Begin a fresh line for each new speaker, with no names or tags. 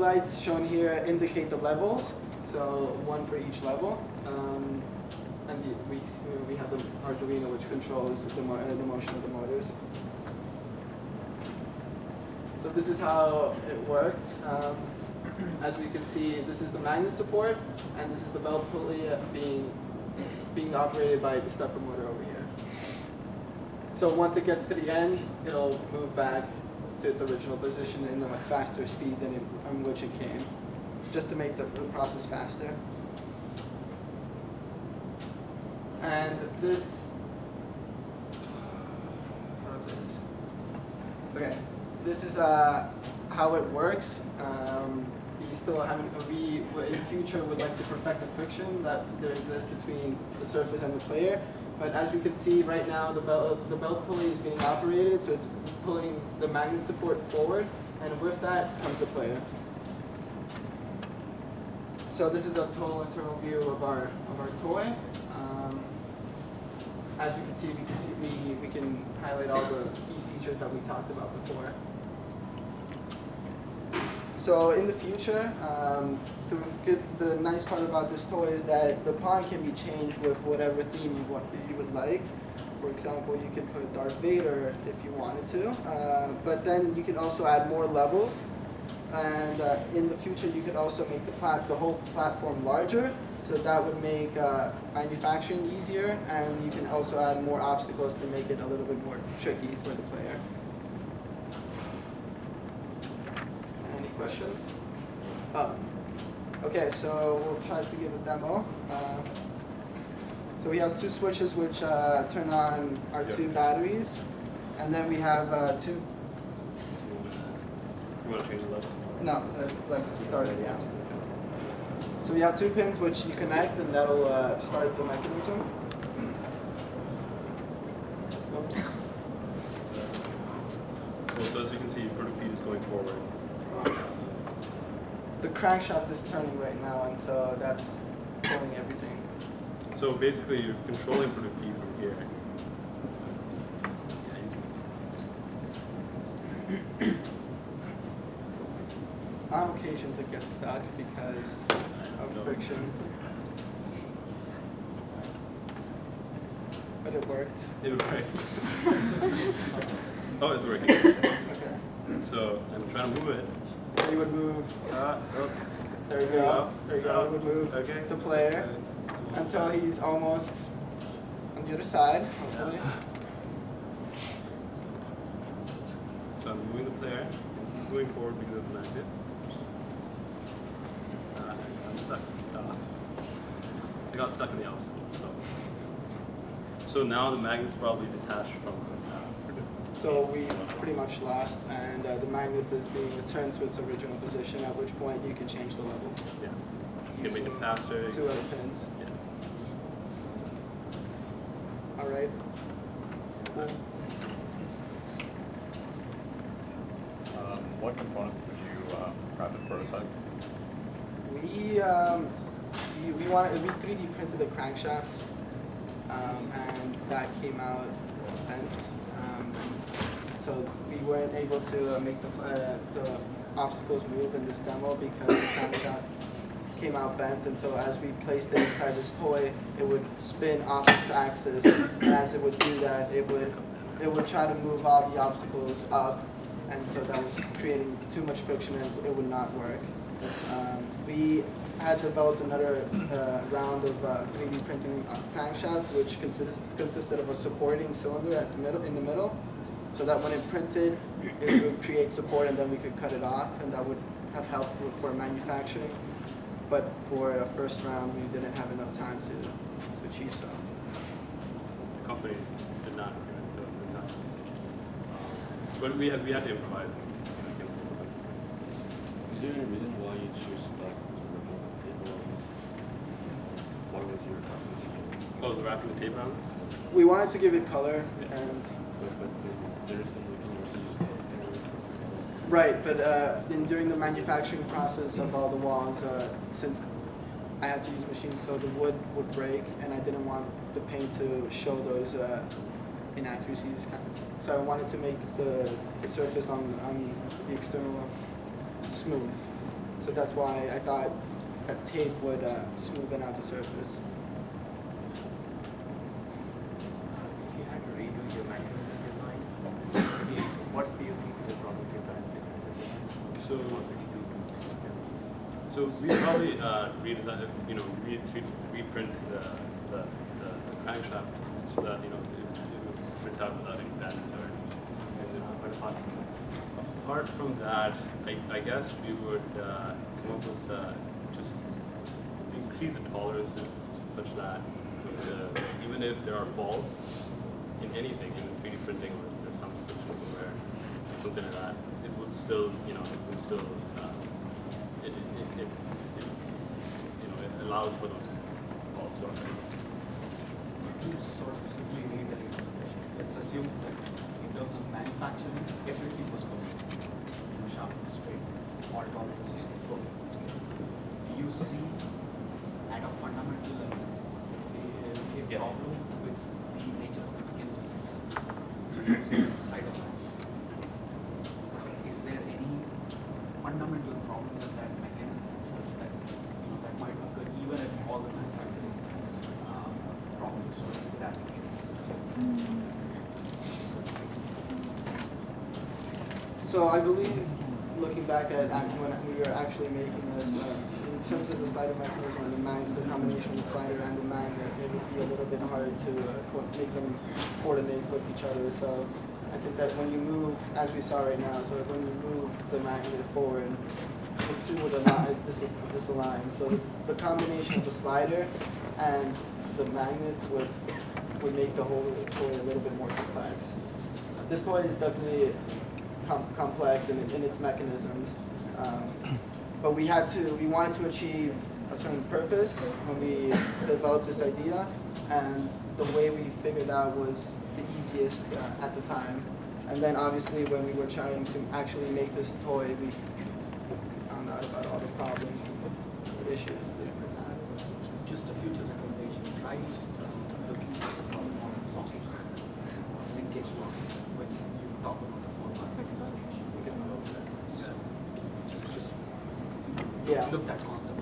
Lights shown here indicate the levels, so one for each level. And we have the Arduino, which controls the motion of the motors. So this is how it worked. As we can see, this is the magnet support, and this is the belt pulley being operated by the stepper motor over here. So once it gets to the end, it'll move back to its original position in a faster speed than in which it came, just to make the process faster. And this, okay, this is how it works. We in the future would like to perfect the friction that there exists between the surface and the player. But as you can see right now, the belt pulley is being operated, so it's pulling the magnet support forward, and with that comes the player. So this is a total internal view of our toy. As you can see, we can highlight all the key features that we talked about before. So in the future, the nice part about this toy is that the pawn can be changed with whatever theme you would like. For example, you could put Darth Vader if you wanted to, but then you could also add more levels. And in the future, you could also make the whole platform larger, so that would make manufacturing easier, and you can also add more obstacles to make it a little bit more tricky for the player. Any questions? Oh. Okay, so we'll try to give a demo. So we have two switches which turn on our two batteries, and then we have two.
You want to change the level?
No, let's start it, yeah. So we have two pins which you connect, and that'll start the mechanism. Oops.
Well, so as you can see, vertical P is going forward.
The crankshaft is turning right now, and so that's pulling everything.
So basically, you're controlling vertical P from here.
On occasions it gets stuck because of friction. But it worked.
It worked. Oh, it's working.
Okay.
So I'm trying to move it.
So you would move, there you go, there you go, you would move the player until he's almost on the other side, hopefully.
So I'm moving the player, he's moving forward because of the magnet. I'm stuck. I got stuck in the obstacle. So now the magnet's probably detached from
So we pretty much lost, and the magnet is being returned to its original position, at which point you can change the level.
Yeah. You can make it faster.
Two other pins.
Yeah.
All right.
What components did you craft the prototype?
We 3D printed the crankshaft, and that came out bent. So we weren't able to make the obstacles move in this demo because the crankshaft came out bent, and so as we placed it inside this toy, it would spin off its axis, and as it would do that, it would try to move all the obstacles up, and so that was creating too much friction and it would not work. We had developed another round of 3D printing crankshaft, which consisted of a supporting cylinder in the middle, so that when it printed, it would create support, and then we could cut it off, and that would have helped for manufacturing. But for a first round, we didn't have enough time to achieve so.
The company did not give it to us in time. But we had to improvise.
Is there any reason why you choose like tape around this? What was your process?
Oh, the wrapping the tape around this?
We wanted to give it color, and
There's some
right, but during the manufacturing process of all the walls, since I had to use machines, so the wood would break, and I didn't want the paint to show those inaccuracies. So I wanted to make the surface on the external smooth. So that's why I thought that tape would smoothen out the surface.
If you had to redo your mechanism design, what do you think the problem with that mechanism design?
So,
What would you do to
so we probably redesign, reprint the crankshaft so that it would print out without any damage or anything.
but
Apart from that, I guess we would come up with just increase the tolerances such that even if there are faults in anything, in 3D printing or if there's some friction somewhere, something like that, it would still, it allows for those faults to occur.
Please sort of simply read the recommendation. Let's assume that in terms of manufacturing, everything was perfect. Sharp, straight, all tolerances were perfect. Do you see at a fundamental level a problem with the nature of the mechanism itself? So using side of that. Is there any fundamental problem with that mechanism itself that that might occur even if all the manufacturing problems were eradicated?
So I believe, looking back at when we were actually making this, in terms of the slider mechanism and the combination of the slider and the magnet, it would be a little bit hard to make them coordinate with each other. So I think that when you move, as we saw right now, so when you move the magnet forward, the two would align, disalign. So the combination of the slider and the magnet would make the whole toy a little bit more complex. This toy is definitely complex in its mechanisms, but we wanted to achieve a certain purpose when we developed this idea, and the way we figured out was the easiest at the time. And then obviously when we were trying to actually make this toy, we found out about all the problems and the issues that this had.
Just a future recommendation, try looking at the problem of locking, linkage locking, when you talk about the format. We can just
Yeah.
look that concept